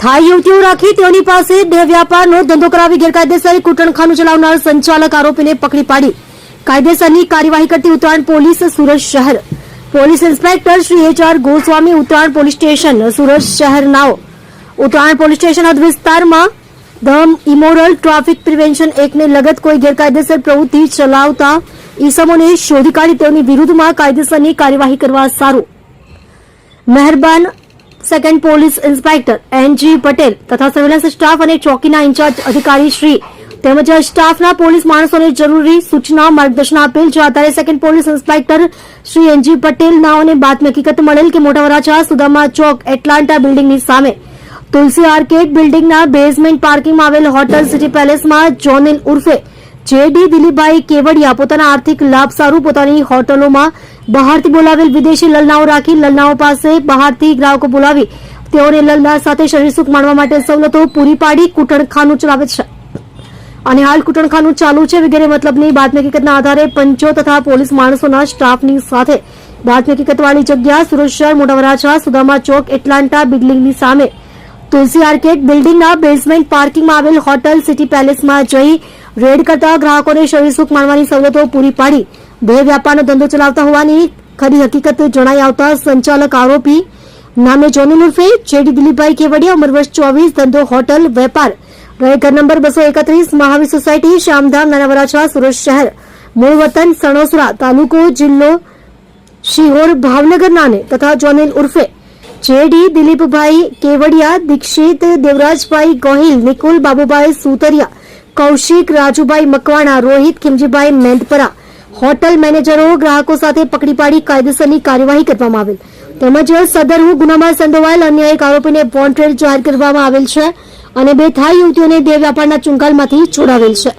થાઈ યુવતીઓ રાખી તેઓની પાસે દેહ વ્યાપારનો ધંધો કરાવી ગેરકાયદેસર કૂટણખાનું ચલાવનાર સંચાલક આરોપીને પકડી પાડી કાયદેસરની કાર્યવાહી કરતી ઉત્તરાયણ પોલીસ સુરત શહેર police inspector Shri HR Goswami Uttarayan police station Surat શહેરનાઓ ઉત્તરાયણ પોલીસ સ્ટેશન હદ વિસ્તારમાં ધ ઇમોરલ ટ્રાફિક પ્રિવેન્શન એક્ટને લગત કોઈ ગેરકાયદેસર પ્રવૃત્તિ ચલાવતા ઈસમોને શોધી કાઢી તેઓની વિરુદ્ધમાં કાયદેસરની કાર્યવાહી કરવા સારું મહેરબાન second police inspector NG Patel તથા સર્વેલન્સ સ્ટાફ અને ચોકીના ઇન્ચાર્જ અધિકારી શ્રી તેમજ સ્ટાફના પોલીસ માણસોને જરૂરી સૂચના માર્ગદર્શન આપેલ જે આધારે second police inspector Shri NG Patel નાઓને બાતમી હકીકત મળેલ કે મોટા વરાછા સુદામા ચોક એટલાન્ટા બિલ્ડિંગની સામે તુલસી આર્કેડ બિલ્ડિંગના બેઝમેન્ટ પાર્કિંગમાં આવેલ હોટલ સિટી પેલેસમાં જોનિલ ઉર્ફે JD દિલીપભાઈ કેવડિયા પોતાના આર્થિક લાભ સારું પોતાની હોટલોમાં બહારથી બોલાવેલ વિદેશી લલનાઓ રાખી લલનાઓ પાસે બહારથી ગ્રાહકો બોલાવી તેઓને લલના સાથે શરીર સુખ માણવા માટે સવલતો પૂરી પાડી કૂટણખાનું ચલાવે છે અને હાલ કૂટણખાનું ચાલુ છે વગેરે મતલબની બાતમી હકીકતના આધારે પંચો તથા પોલીસ માણસોના સ્ટાફની સાથે બાતમી હકીકતવાળી જગ્યા સુરત શહેર મોટા વરાછા સુદામા ચોક એટલાન્ટા બિલ્ડિંગની સામે તુલસી આર્કેડ બિલ્ડિંગના બેઝમેન્ટ પાર્કિંગમાં આવેલ હોટલ સિટી પેલેસમાં જઈ રેડ કરતા ગ્રાહકોને શરીર સુખ માણવાની સવલતો પૂરી પાડી દેહ વ્યાપારનો ધંધો ચલાવતા હોવાની ખરી હકીકત જણાઈ આવતા સંચાલક આરોપી નામે જોનિલ ઉર્ફે JD દિલીપભાઈ કેવડિયા ઉંમર વર્ષ 24 ધંધો હોટલ વેપાર રહે ઘર નંબર 231 મહાવીર સોસાયટી શ્યામધામ નાના વરાછા સુરત શહેર મૂળ વતન સણોસરા તાલુકો જિલ્લો શિહોર ભાવનગર નાને તથા જોનિલ ઉર્ફે JD દિલીપભાઈ કેવડિયા દીક્ષિત દેવરાજભાઈ ગોહિલ નિકુલ બાબુભાઈ સુતરિયા કૌશિક રાજુભાઈ મકવાણા રોહિત ખીમજીભાઈ મેંદપરા હોટલ મેનેજરો ગ્રાહકો સાથે પકડી પાડી કાયદેસરની કાર્યવાહી કરવામાં આવેલ તેમજ સદર ગુનામાં સંડોવાયેલ અન્ય એક આરોપીને વોન્ટેડ જાહેર કરવામાં આવેલ છે અને બે થાઈ યુવતીઓને દેહ વ્યાપારના ચુંગાલમાંથી છોડાવેલ છે।